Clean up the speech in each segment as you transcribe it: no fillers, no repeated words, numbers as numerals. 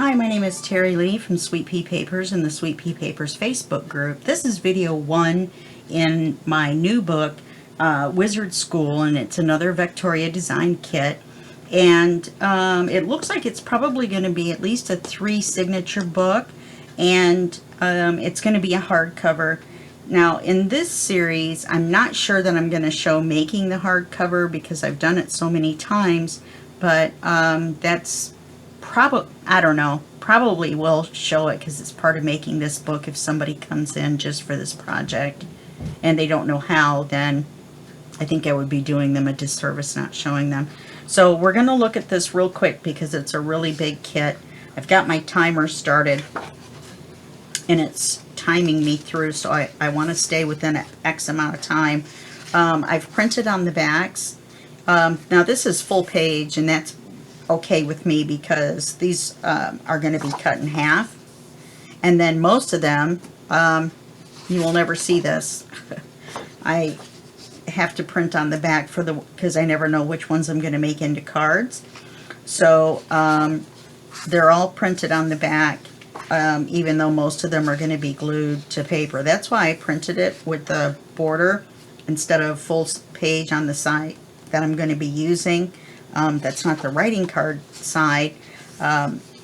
Hi, my name is Terry Lee from Sweet Pea Papers and the Sweet Pea Papers Facebook group. This is video 1 in my new book, Wizard School, and it's another Vectoria design kit. And it looks like it's probably going to be at least a 3 signature book, and it's going to be a hardcover. Now, in this series, I'm not sure that I'm going to show making the hardcover because I've done it so many times, but that's probably, I don't know, probably will show it because it's part of making this book. If somebody comes in just for this project and they don't know how, then I think I would be doing them a disservice not showing them. So we're going to look at this real quick because it's a really big kit. I've got my timer started and it's timing me through, so I want to stay within an X amount of time. I've printed on the backs. Now this is full page, and that's okay with me because these are going to be cut in half, and then most of them you will never see this. I have to print on the back for the because I never know which ones I'm going to make into cards, so they're all printed on the back, even though most of them are going to be glued to paper. That's why I printed it with the border instead of full page on the side that I'm going to be using. That's not the writing card side,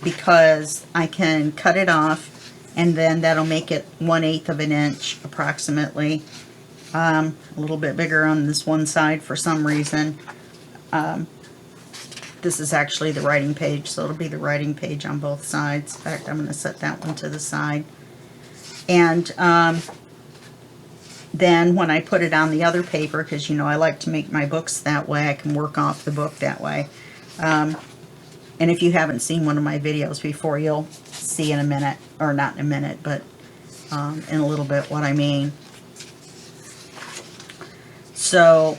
because I can cut it off and then that'll make it 1/8 of an inch approximately, a little bit bigger on this one side for some reason. This is actually the writing page, so it'll be the writing page on both sides. In fact, I'm going to set that one to the side. And then when I put it on the other paper, because you know I like to make my books that way, I can work off the book that way. And if you haven't seen one of my videos before, you'll see in a minute, or not in a minute, but in a little bit what I mean. So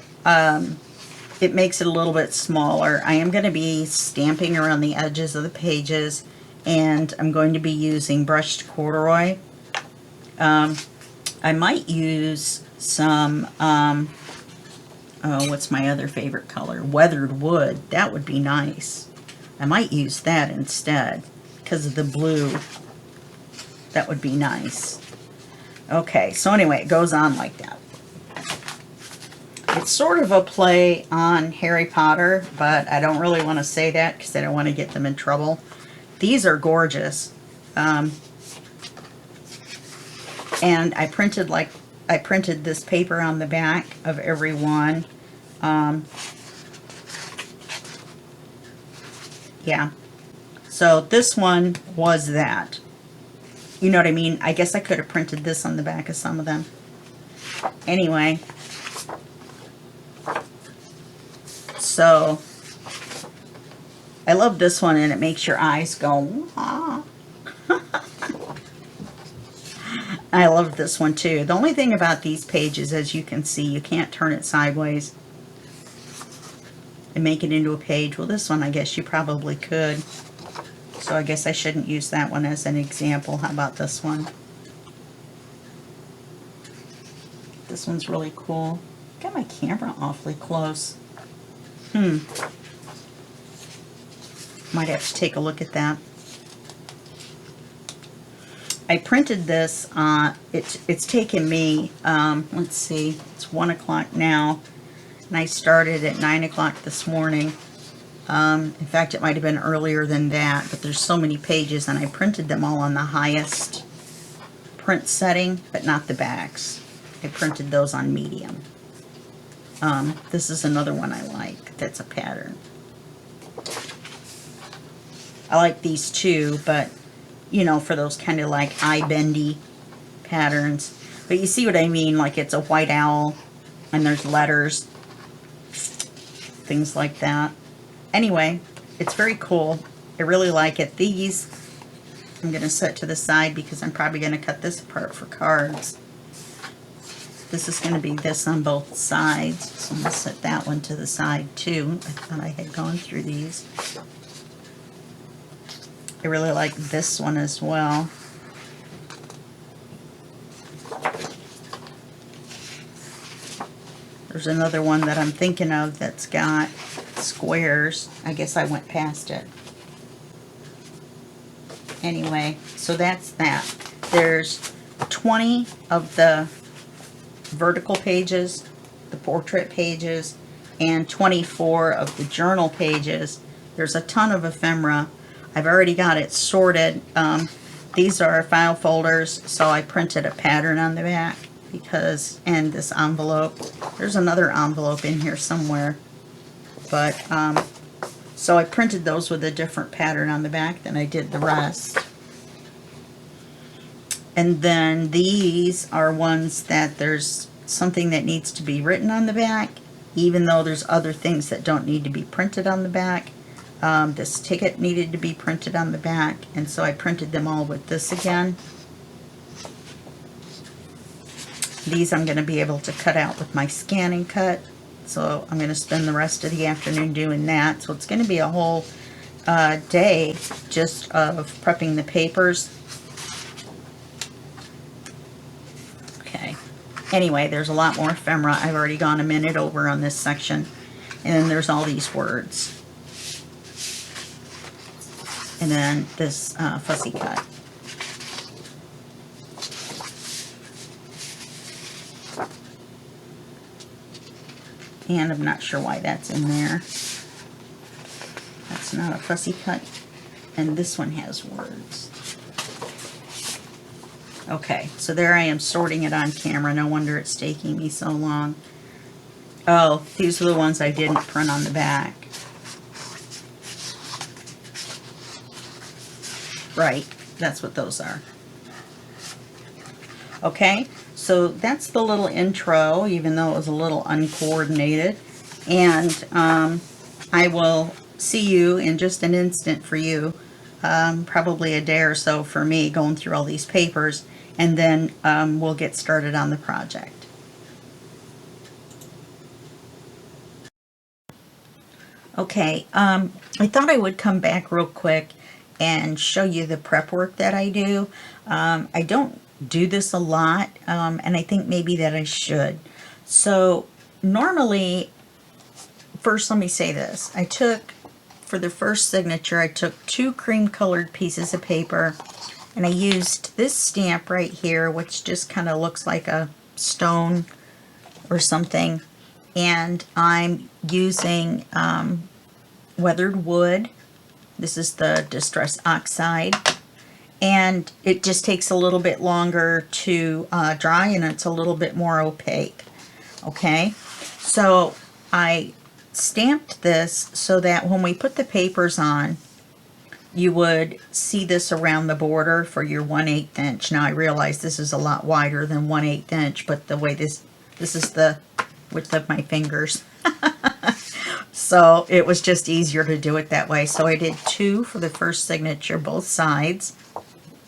it makes it a little bit smaller. I am going to be stamping around the edges of the pages, and I'm going to be using brushed corduroy. I might use some, oh, what's my other favorite color? Weathered wood. That would be nice. I might use that instead because of the blue. That would be nice. Okay, so anyway, it goes on like that. It's sort of a play on Harry Potter, but I don't really want to say that because I don't want to get them in trouble. These are gorgeous. And I printed this paper on the back of every one. Yeah. So this one was that. You know what I mean? I guess I could have printed this on the back of some of them. Anyway. So I love this one, and it makes your eyes go, ah. I love this one too. The only thing about these pages, as you can see, you can't turn it sideways and make it into a page. Well, this one I guess you probably could. So I guess I shouldn't use that one as an example. How about this one? This one's really cool. Got my camera awfully close. Might have to take a look at that. I printed this, it's taken me, let's see, it's 1 o'clock now, and I started at 9 o'clock this morning. In fact, it might have been earlier than that, but there's so many pages, and I printed them all on the highest print setting, but not the backs. I printed those on medium. This is another one I like, that's a pattern. I like these too, but you know, for those kind of like eye-bendy patterns. But you see what I mean, like it's a white owl, and there's letters, things like that. Anyway, it's very cool. I really like it. These, I'm going to set to the side because I'm probably going to cut this apart for cards. This is going to be this on both sides, so I'm going to set that one to the side too. I thought I had gone through these. I really like this one as well. There's another one that I'm thinking of that's got squares. I guess I went past it. Anyway, so that's that. There's 20 of the vertical pages, the portrait pages, and 24 of the journal pages. There's a ton of ephemera. I've already got it sorted. These are file folders, so I printed a pattern on the back because, and this envelope. There's another envelope in here somewhere. But, so I printed those with a different pattern on the back than I did the rest. And then these are ones that there's something that needs to be written on the back, even though there's other things that don't need to be printed on the back. This ticket needed to be printed on the back, and so I printed them all with this again. These I'm going to be able to cut out with my scanning cut, so I'm going to spend the rest of the afternoon doing that. So it's going to be a whole day just of prepping the papers. Okay. Anyway, there's a lot more ephemera. I've already gone a minute over on this section. And then there's all these words. And then this fussy cut. And I'm not sure why that's in there. That's not a fussy cut. And this one has words. Okay, so there I am sorting it on camera. No wonder it's taking me so long. Oh, these are the ones I didn't print on the back. Right, that's what those are. Okay, so that's the little intro, even though it was a little uncoordinated. And I will see you in just an instant for you, probably a day or so for me going through all these papers, and then we'll get started on the project. Okay, I thought I would come back real quick and show you the prep work that I do. I don't do this a lot, and I think maybe that I should. So normally, first let me say this. I took, for the first signature, I took 2 cream colored pieces of paper, and I used this stamp right here, which just kind of looks like a stone or something. And I'm using weathered wood. This is the Distress Oxide, and it just takes a little bit longer to dry, and it's a little bit more opaque. Okay, so I stamped this so that when we put the papers on, you would see this around the border for your 1/8 inch. Now I realize this is a lot wider than 1/8 inch, but the way this is the width of my fingers. So it was just easier to do it that way. So I did 2 for the first signature, both sides.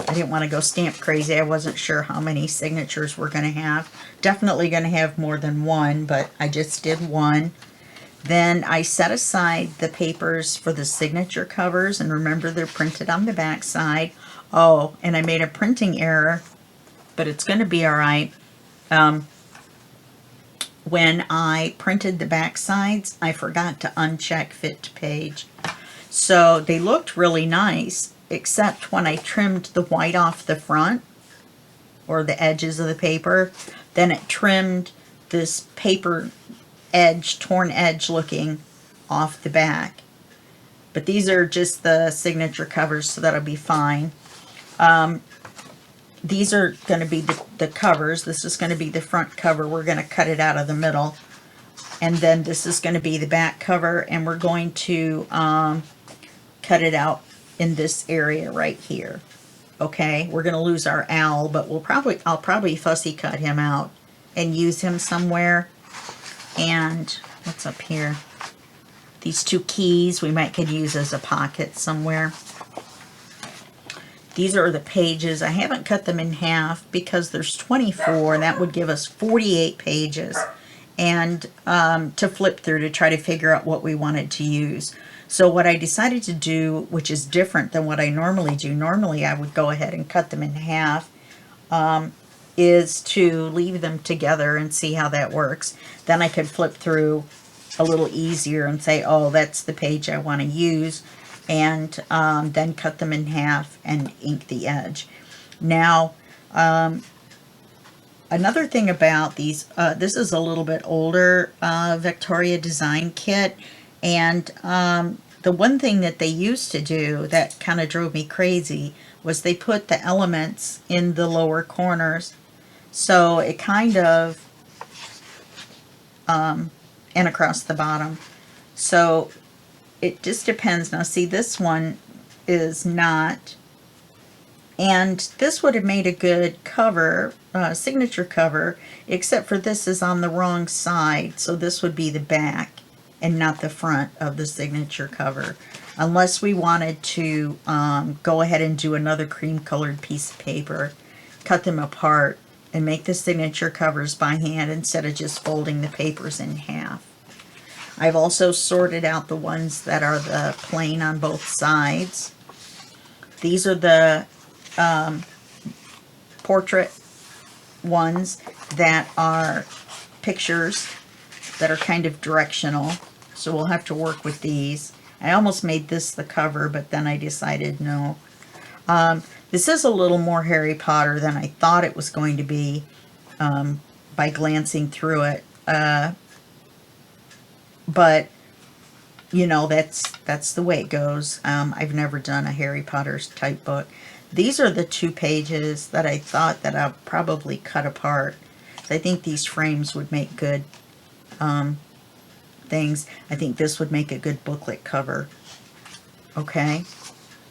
I didn't want to go stamp crazy. I wasn't sure how many signatures we're going to have. Definitely going to have more than 1, but I just did 1. Then I set aside the papers for the signature covers, and remember they're printed on the back side. Oh, and I made a printing error, but it's going to be all right. When I printed the back sides, I forgot to uncheck fit to page. So they looked really nice, except when I trimmed the white off the front, or the edges of the paper, then it trimmed this paper edge, torn edge looking off the back. But these are just the signature covers, so that'll be fine. These are going to be the covers. This is going to be the front cover. We're going to cut it out of the middle. And then this is going to be the back cover, and we're going to cut it out in this area right here. Okay, we're going to lose our owl, but I'll probably fussy cut him out and use him somewhere. And what's up here? These 2 keys we might could use as a pocket somewhere. These are the pages. I haven't cut them in half because there's 24, and that would give us 48 pages, and to flip through to try to figure out what we wanted to use. So what I decided to do, which is different than what I normally do, normally I would go ahead and cut them in half, is to leave them together and see how that works. Then I could flip through a little easier and say, oh, that's the page I want to use. and then cut them in half and ink the edge. Now, another thing about these, this is a little bit older Victoria design kit, and the one thing that they used to do that kind of drove me crazy was they put the elements in the lower corners. So it kind of, and across the bottom. So it just depends. Now see, this one is not, and this would have made a good cover, signature cover, except for this is on the wrong side. So this would be the back and not the front of the signature cover. Unless we wanted to go ahead and do another cream colored piece of paper, cut them apart, and make the signature covers by hand instead of just folding the papers in half. I've also sorted out the ones that are the plain on both sides. These are the portrait ones that are pictures that are kind of directional. So we'll have to work with these. I almost made this the cover, but then I decided no. This is a little more Harry Potter than I thought it was going to be by glancing through it. But, you know, that's the way it goes. I've never done a Harry Potter type book. These are the 2 pages that I thought that I'll probably cut apart. So I think these frames would make good things. I think this would make a good booklet cover. Okay.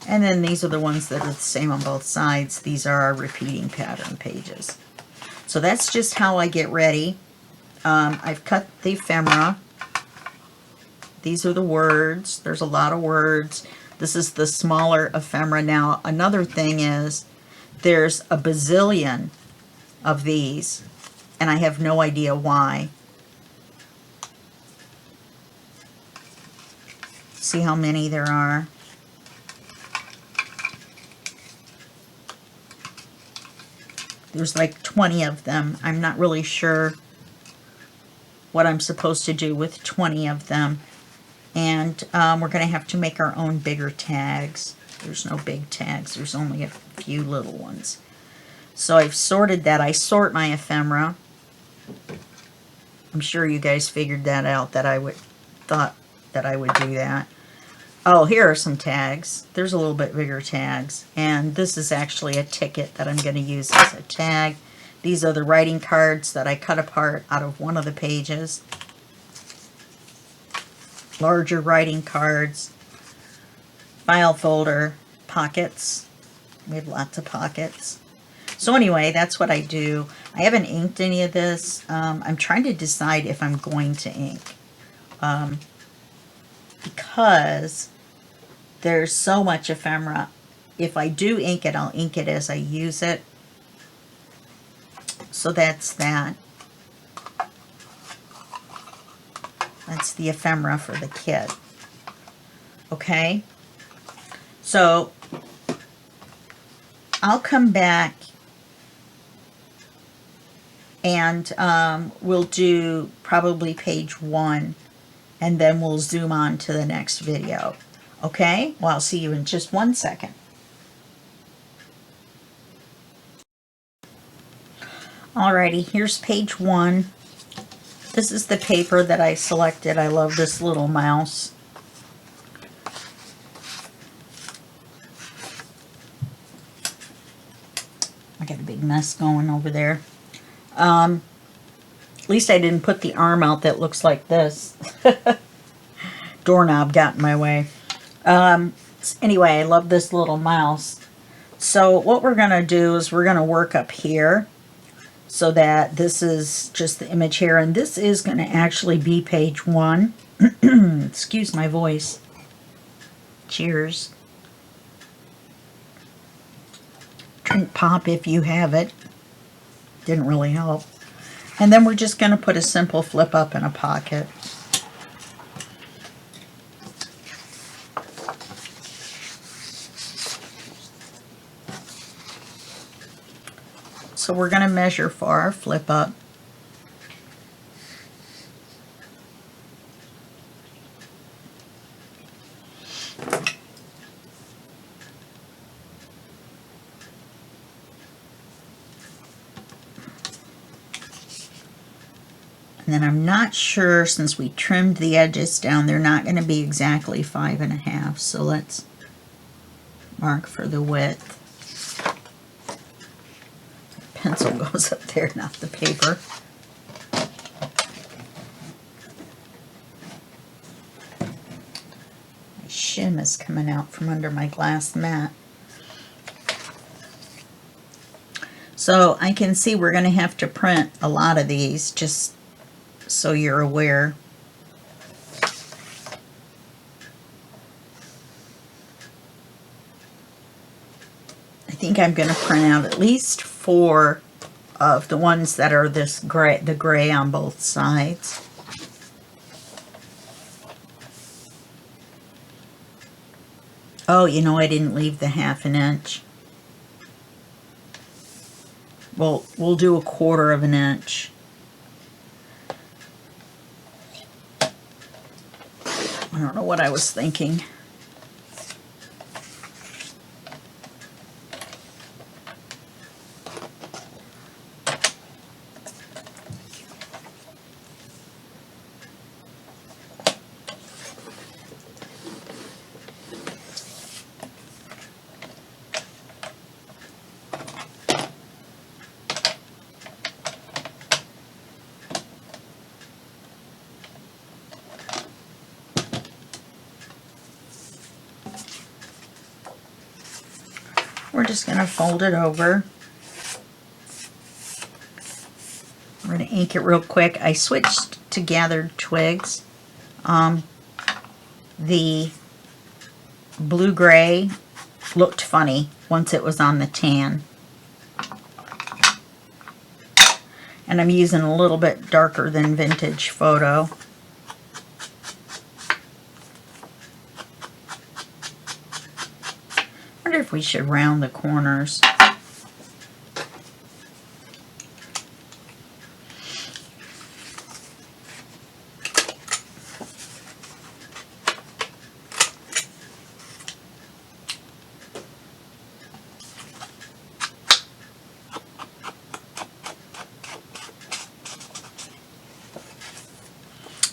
And then these are the ones that are the same on both sides. These are our repeating pattern pages. So that's just how I get ready. I've cut the ephemera. These are the words. There's a lot of words. This is the smaller ephemera. Now, another thing is there's a bazillion of these, and I have no idea why. See how many there are? There's like 20 of them. I'm not really sure what I'm supposed to do with 20 of them. And we're going to have to make our own bigger tags. There's no big tags. There's only a few little ones. So I've sorted that. I sort my ephemera. I'm sure you guys figured that out, that I thought that I would do that. Oh, here are some tags. There's a little bit bigger tags. And this is actually a ticket that I'm going to use as a tag. These are the writing cards that I cut apart out of one of the pages. Larger writing cards. File folder. Pockets. We have lots of pockets. So anyway, that's what I do. I haven't inked any of this. I'm trying to decide if I'm going to ink. Because there's so much ephemera. If I do ink it, I'll ink it as I use it. So that's that. That's the ephemera for the kit. Okay? So I'll come back and we'll do probably page 1, and then we'll zoom on to the next video. Okay? Well, I'll see you in just 1 second. Alrighty, here's page 1. This is the paper that I selected. I love this little mouse. I got a big mess going over there. At least I didn't put the arm out that looks like this. Doorknob got in my way. Anyway, I love this little mouse. So what we're going to do is we're going to work up here so that this is just the image here. And this is going to actually be page 1. Excuse my voice. Cheers. Drink pop if you have it. Didn't really help. And then we're just going to put a simple flip up in a pocket. So we're going to measure for our flip up. And then I'm not sure, since we trimmed the edges down, they're not going to be exactly 5.5. So let's mark for the width. The pencil goes up there, not the paper. My shim is coming out from under my glass mat. So I can see we're going to have to print a lot of these, just so you're aware. I think I'm going to print out at least 4 of the ones that are this gray, the gray on both sides. Oh, you know, I didn't leave the 1/2 inch. Well, we'll do 1/4 inch. I don't know what I was thinking. We're just going to fold it over. We're going to ink it real quick. I switched to gathered twigs. The blue-gray looked funny once it was on the tan. And I'm using a little bit darker than Vintage Photo. I wonder if we should round the corners.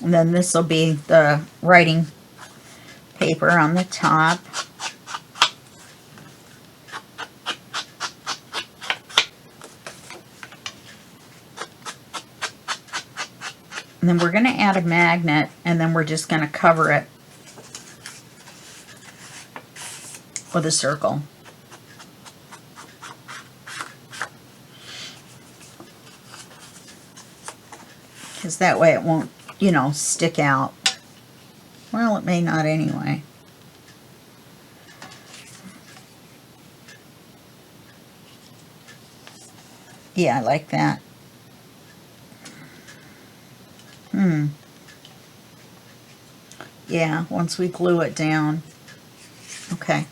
And then this will be the writing paper on the top. And then we're going to add a magnet, and then we're just going to cover it with a circle. Because that way it won't, you know, stick out. Well, it may not anyway. Yeah, I like that. Yeah, once we glue it down. Okay,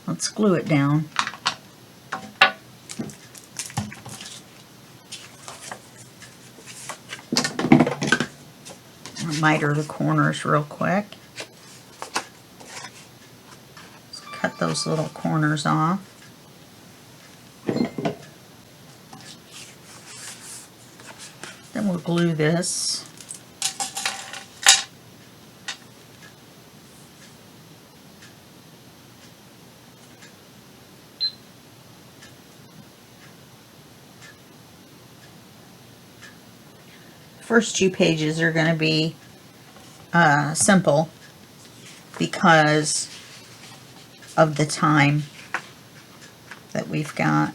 let's glue it down. I'll miter the corners real quick. Let's cut those little corners off. Then we'll glue this. First 2 pages are going to be simple because of the time that we've got.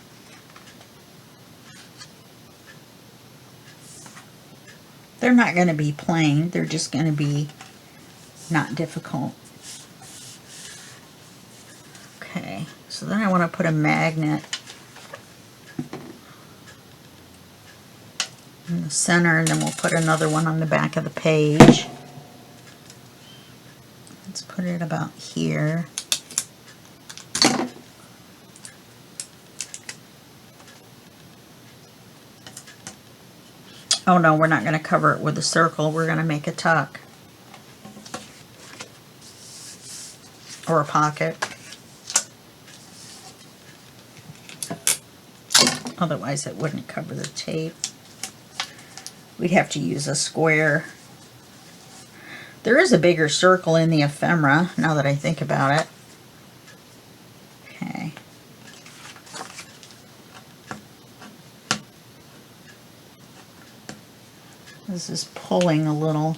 They're not going to be plain, they're just going to be not difficult. Okay, so then I want to put a magnet in the center, and then we'll put another one on the back of the page. Let's put it about here. Oh no, we're not going to cover it with a circle, we're going to make a tuck. Or a pocket. Otherwise it wouldn't cover the tape. we'd have to use a square. There is a bigger circle in the ephemera, now that I think about it. Okay. This is pulling a little.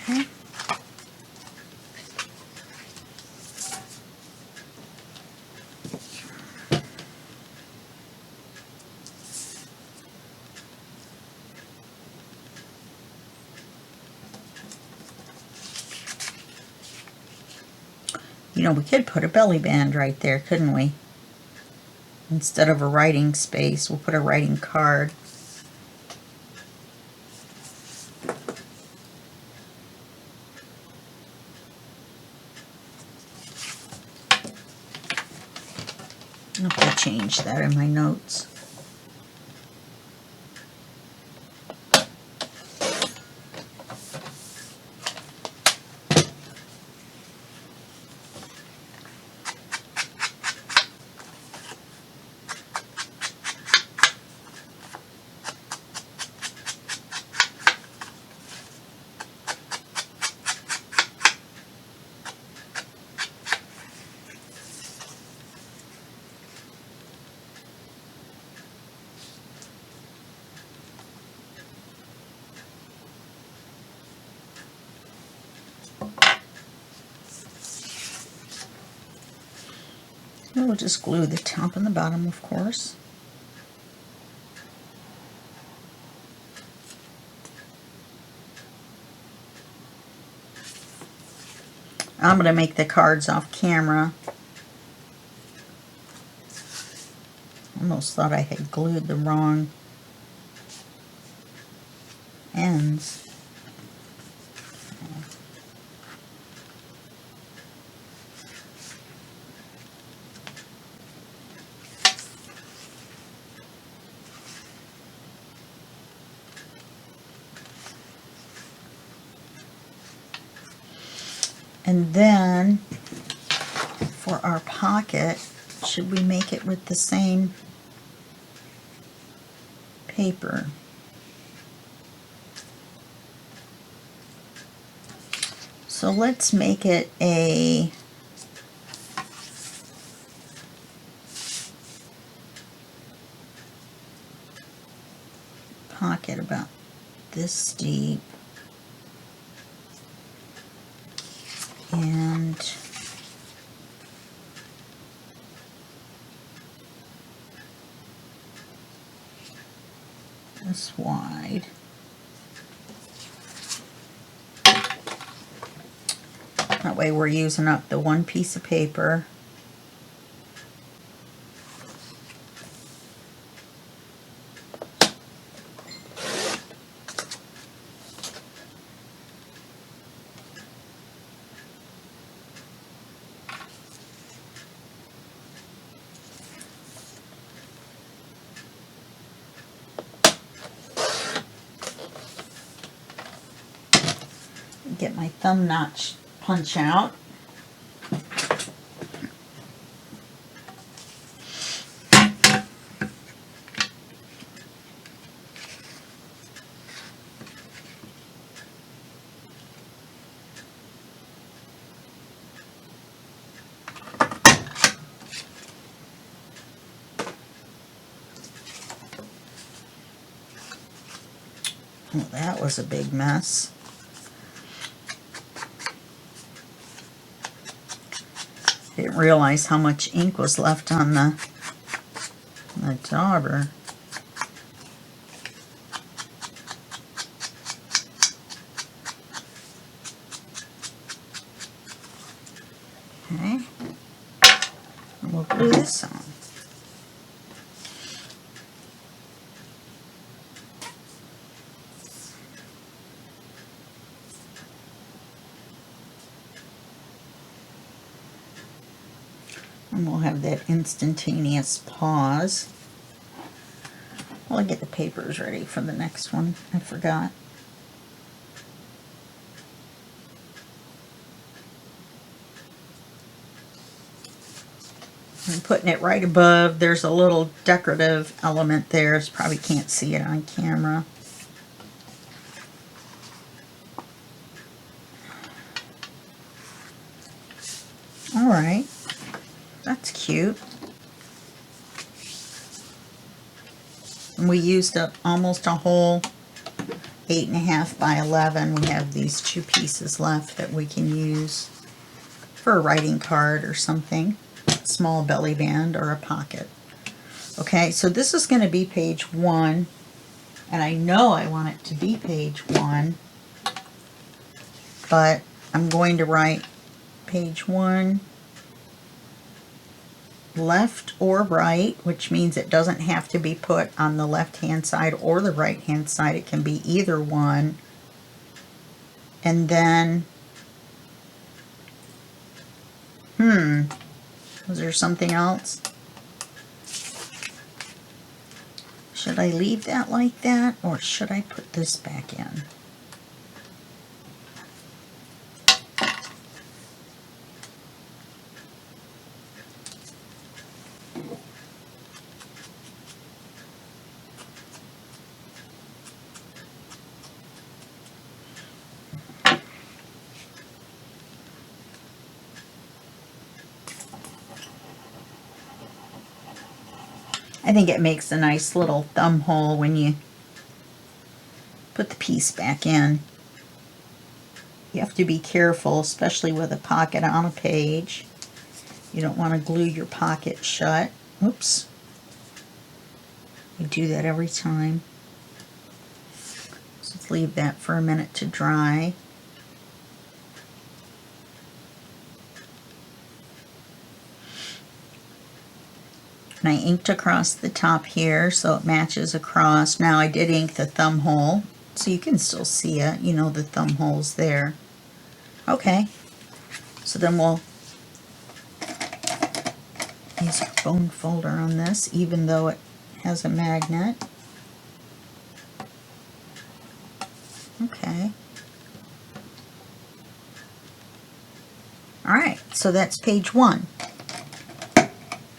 Okay. You know, we could put a belly band right there, couldn't we? Instead of a writing space, we'll put a writing card. I'll have to change that in my notes. And we'll just glue the top and the bottom, of course. I'm going to make the cards off camera. Almost thought I had glued the wrong ends. And then for our pocket, should we make it with the same paper? So let's make it a pocket about this deep. And this wide. That way we're using up the one piece of paper. Get my thumb notch punch out. Well, that was a big mess. Didn't realize how much ink was left on the dauber. Okay, and we'll glue this on. And we'll have that instantaneous pause. Well, I'll get the papers ready for the next one. I forgot. I'm putting it right above. There's a little decorative element there. You probably can't see it on camera. All right, that's cute. And we used up almost a whole 8.5 by 11. We have these 2 pieces left that we can use for a writing card or something, small belly band or a pocket. Okay, so this is going to be page 1, and I know I want it to be page 1, but I'm going to write page 1 left or right, which means it doesn't have to be put on the left hand side or the right hand side. It can be either one. And then was there something else? Should I leave that like that, or should I put this back in? I think it makes a nice little thumb hole when you put the piece back in. You have to be careful, especially with a pocket on a page. You don't want to glue your pocket shut. Oops. We do that every time. So let's leave that for a minute to dry. And I inked across the top here so it matches across. Now I did ink the thumb hole, so you can still see it. You know the thumb hole's there. Okay, so then we'll use a bone folder on this, even though it has a magnet. Okay. Alright, so that's page 1.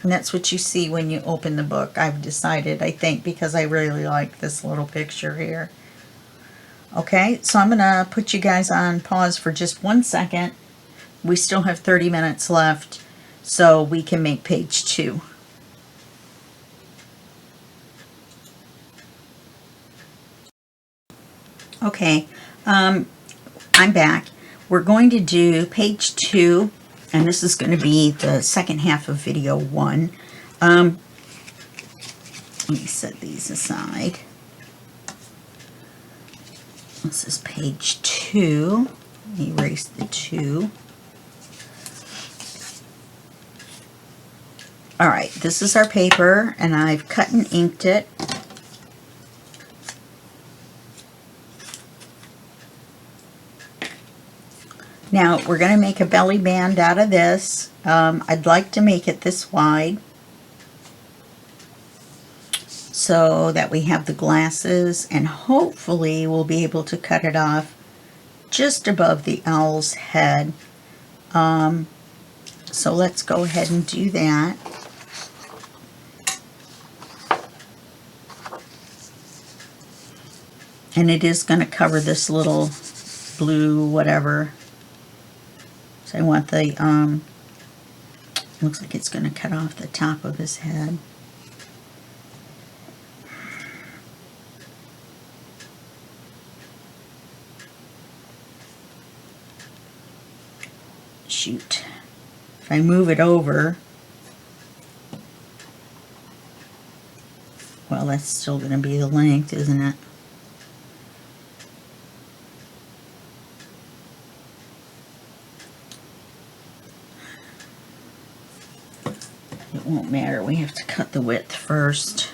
And that's what you see when you open the book. I've decided, I think, because I really like this little picture here. Okay, so I'm going to put you guys on pause for just 1 second. We still have 30 minutes left, so we can make page 2. Okay, I'm back. We're going to do page 2, and this is going to be the second half of video 1. Let me set these aside. This is page 2. Erase the 2. Alright, this is our paper, and I've cut and inked it. Now, we're going to make a belly band out of this. I'd like to make it this wide, so that we have the glasses, and hopefully we'll be able to cut it off just above the owl's head. So let's go ahead and do that. And it is going to cover this little blue whatever. So I want the, looks like it's going to cut off the top of his head. Shoot. If I move it over, well, that's still going to be the length, isn't it? It won't matter. We have to cut the width first.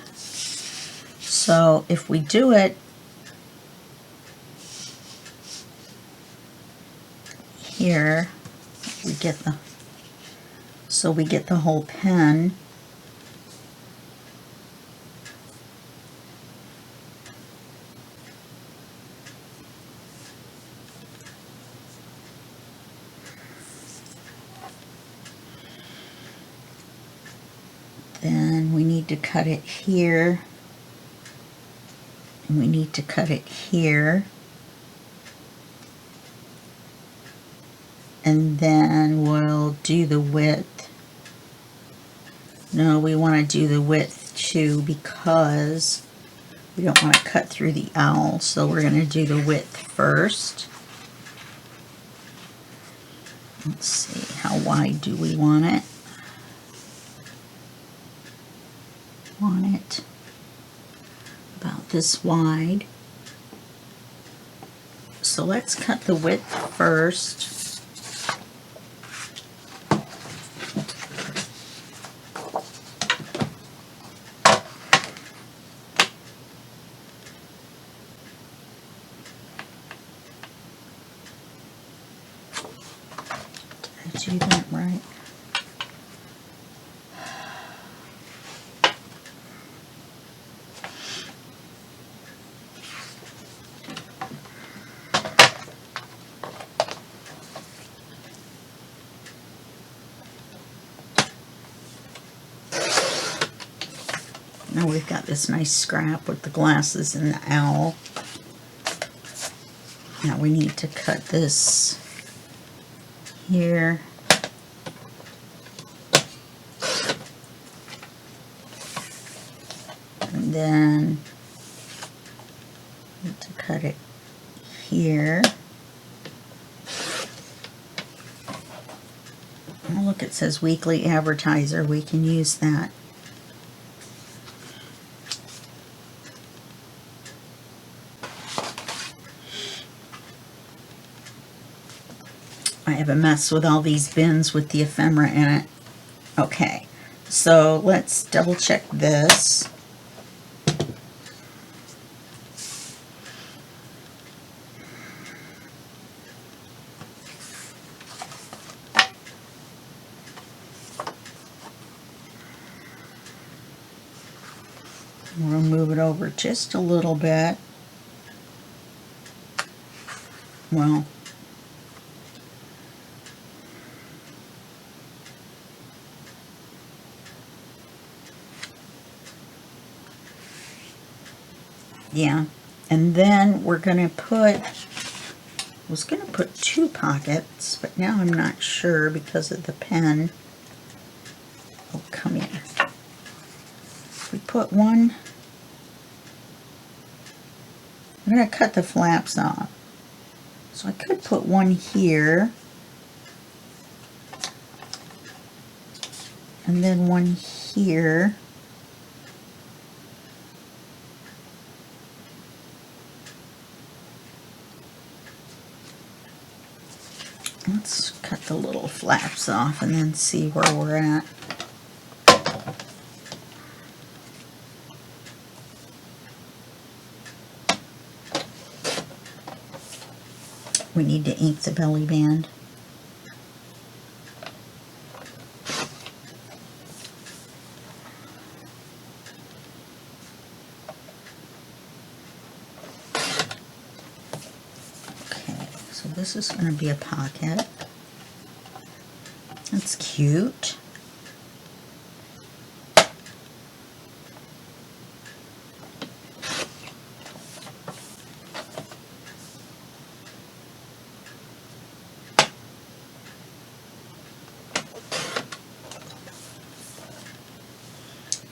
So if we do it here, we get the so we get the whole pen. Then we need to cut it here, and we need to cut it here, and then we'll do the width. No, we want to do the width too because we don't want to cut through the owl, so we're going to do the width first. Let's see, how wide do we want it? Want it about this wide. So let's cut the width first. Did I do that right? Now we've got this nice scrap with the glasses and the owl. Now we need to cut this here. And then need to cut it here. Oh, look, it says weekly advertiser. We can use that. I have a mess with all these bins with the ephemera in it. Okay, so let's double check this. We'll move it over just a little bit. Well, yeah, and then we're going to put, I was going to put 2 pockets, but now I'm not sure because of the pen. Oh, come here. We put one, I'm going to cut the flaps off. So I could put one here, and then one here. Let's cut the little flaps off and then see where we're at. We need to ink the belly band. Okay, so this is going to be a pocket. That's cute.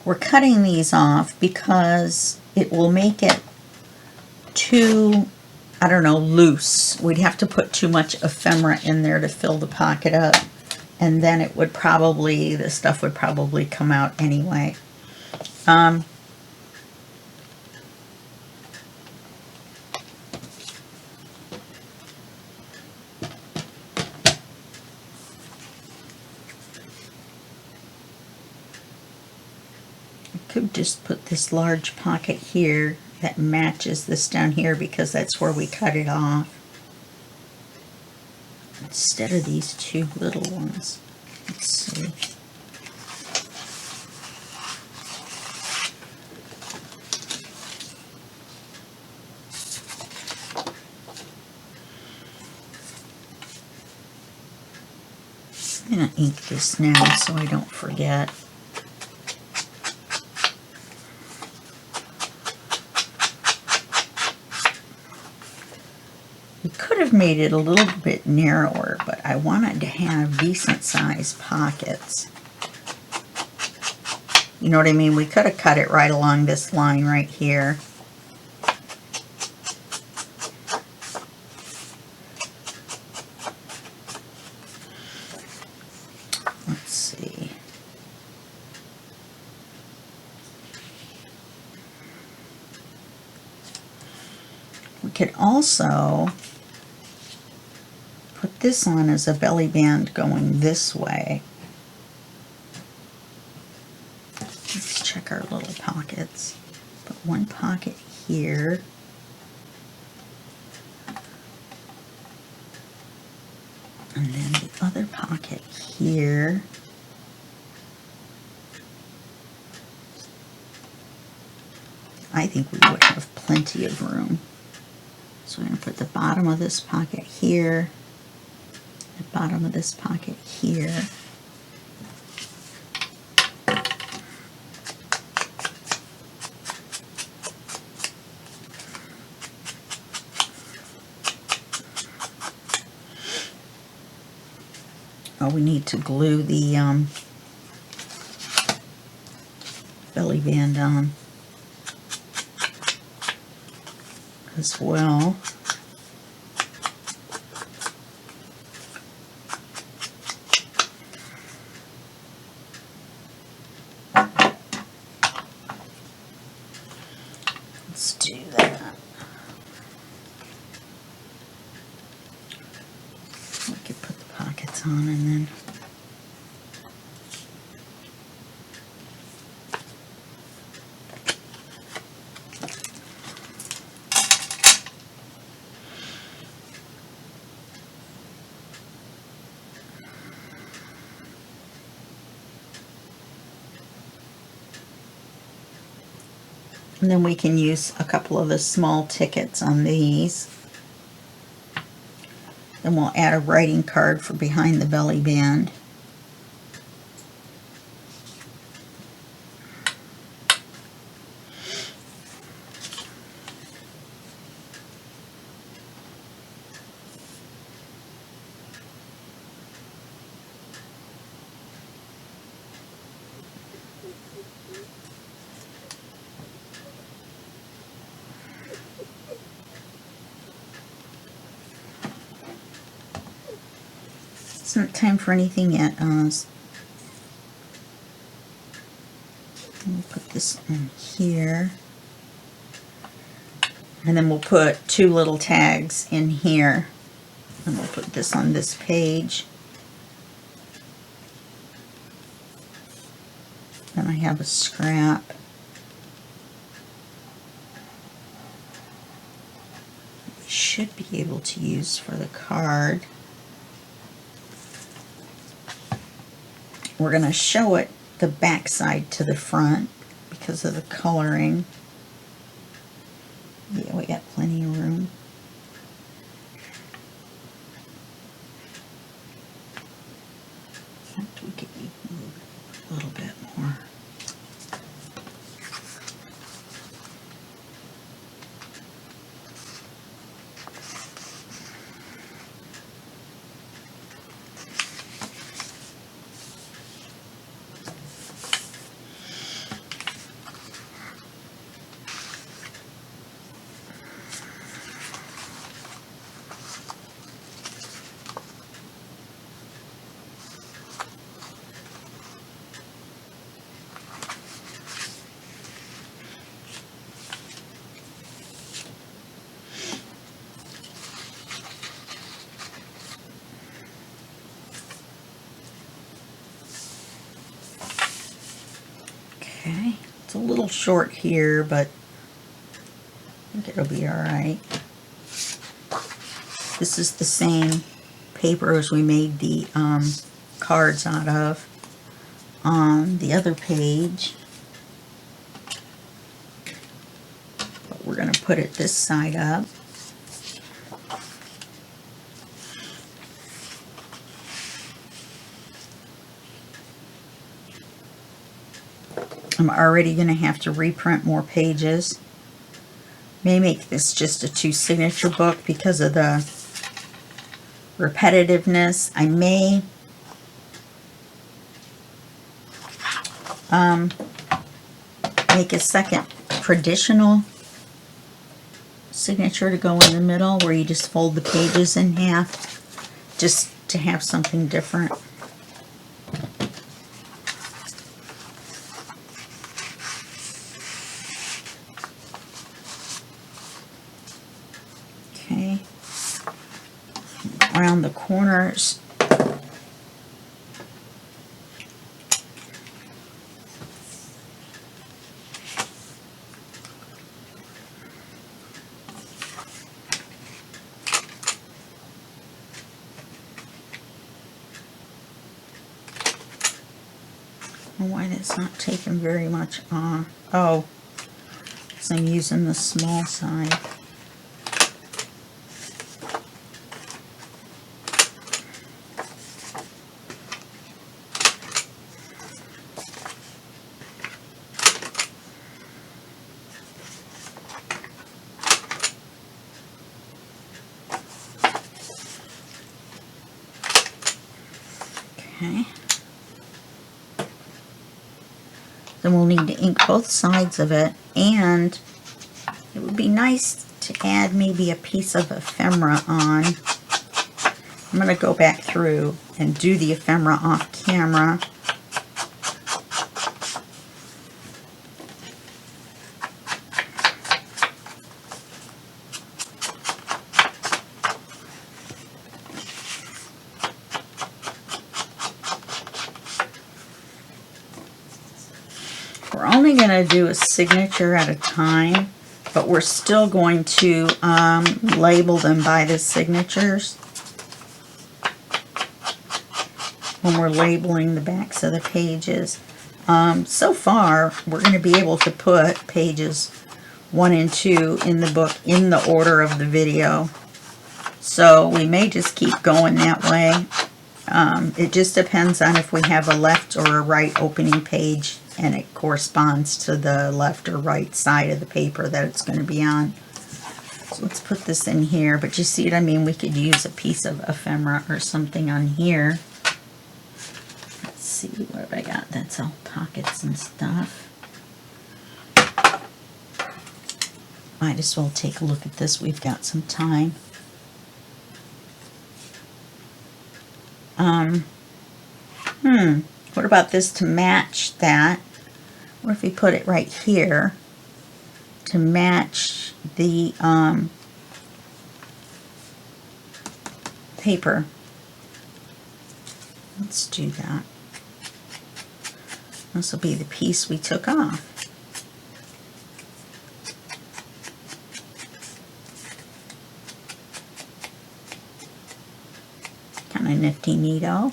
We're cutting these off because it will make it too, I don't know, loose. We'd have to put too much ephemera in there to fill the pocket up, and then it would probably, the stuff would probably come out anyway. Could just put this large pocket here that matches this down here because that's where we cut it off instead of these 2 little ones. Let's see. I'm going to ink this now so I don't forget. We could have made it a little bit narrower, but I wanted to have decent sized pockets. You know what I mean? We could have cut it right along this line right here. Let's see. We could also put this on as a belly band going this way. Let's check our little pockets. Put one pocket here. And then the other pocket here. I think we would have plenty of room. So we're going to put the bottom of this pocket here, the bottom of this pocket here. Oh, we need to glue the belly band on as well. Let's do that. We could put the pockets on and then we can use a couple of the small tickets on these. Then we'll add a writing card for behind the belly band. It's not time for anything yet. We'll put this in here. And then we'll put two little tags in here. And we'll put this on this page. Then I have a scrap. We should be able to use for the card. We're going to show it the back side to the front because of the coloring. Yeah, we got plenty of room. We could move a little bit more. Okay, it's a little short here, but I think it'll be alright. This is the same paper as we made the cards out of on the other page. But we're going to put it this side up. I'm already going to have to reprint more pages. May make this just a 2 signature book because of the repetitiveness. I may make a second traditional signature to go in the middle where you just fold the pages in half just to have something different. Okay, around the corners. I don't know why that's not taking very much on. Oh, because I'm using the small side. Okay. Then we'll need to ink both sides of it, and it would be nice to add maybe a piece of ephemera on. I'm going to go back through and do the ephemera off camera. We're only going to do a signature at a time, but we're still going to label them by the signatures when we're labeling the backs of the pages. So far, we're going to be able to put pages 1 and 2 in the book in the order of the video. So we may just keep going that way. It just depends on if we have a left or a right opening page and it corresponds to the left or right side of the paper that it's going to be on. So let's put this in here, but you see what I mean? We could use a piece of ephemera or something on here. Let's see, what have I got? That's all pockets and stuff. Might as well take a look at this. We've got some time. What about this to match that? What if we put it right here to match the paper? Let's do that. This will be the piece we took off. Kind of nifty neato.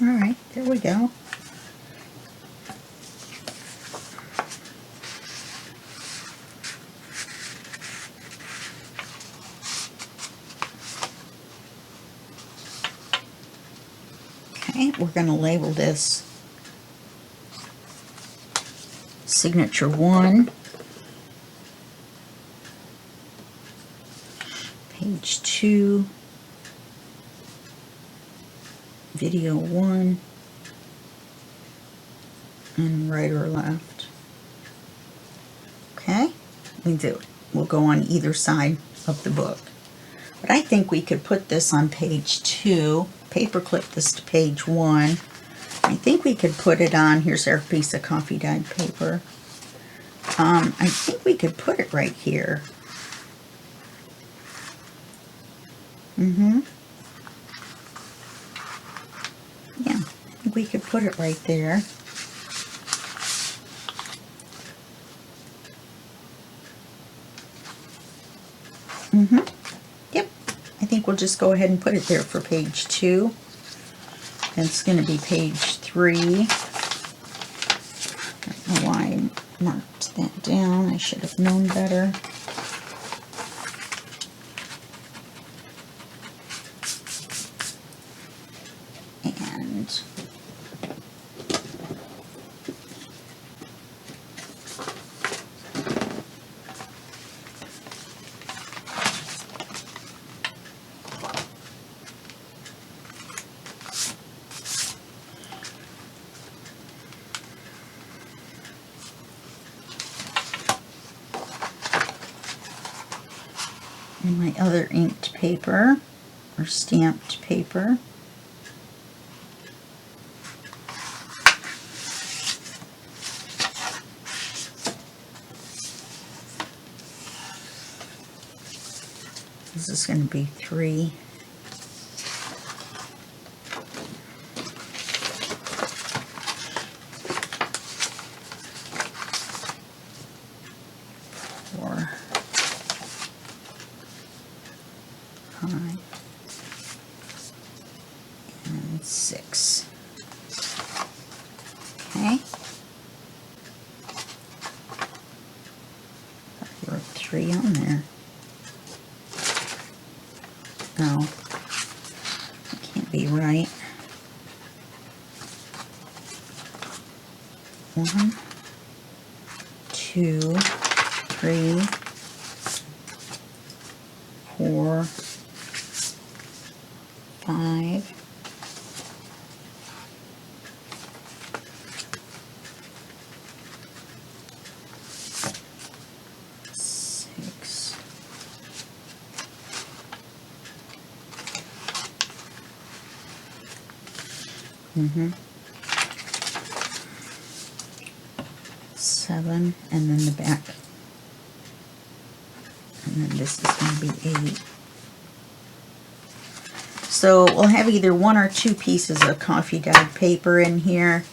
Alright, there we go. Okay, we're going to label this Signature 1. page 2, video 1, and right or left. Okay, we'll go on either side of the book. But I think we could put this on page 2, paperclip this to page 1. I think we could put it on, here's our piece of coffee dyed paper. I think we could put it right here. Yeah, I think we could put it right there. Yep, I think we'll just go ahead and put it there for page 2. And it's going to be page 3. I don't know why I marked that down. I should have known better. And my other inked paper or stamped paper. This is going to be 3. And 6. Okay. I wrote 3 on there. No, that can't be right. 1, 2, 3, 4, 5, 6, 7, and then the back. And then this is going to be 8. So we'll have either 1 or 2 pieces of coffee dyed paper in here.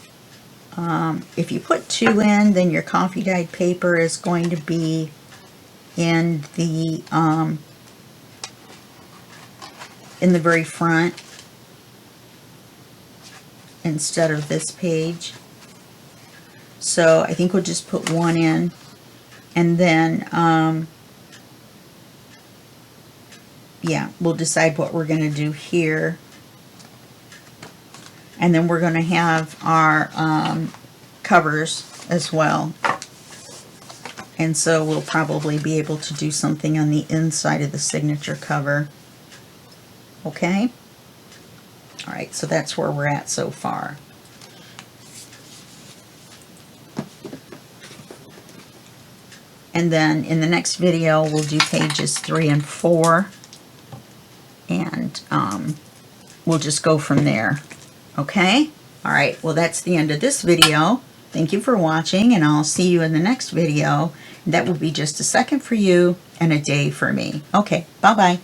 If you put 2 in, then your coffee dyed paper is going to be in the very front instead of this page. So I think we'll just put 1 in, and then yeah, we'll decide what we're going to do here. And then we're going to have our covers as well. And so we'll probably be able to do something on the inside of the signature cover. Okay? Alright, so that's where we're at so far. And then in the next video, we'll do pages 3 and 4. And we'll just go from there. Okay? Alright, well that's the end of this video. Thank you for watching, and I'll see you in the next video. That will be just a second for you and a day for me. Okay, bye-bye.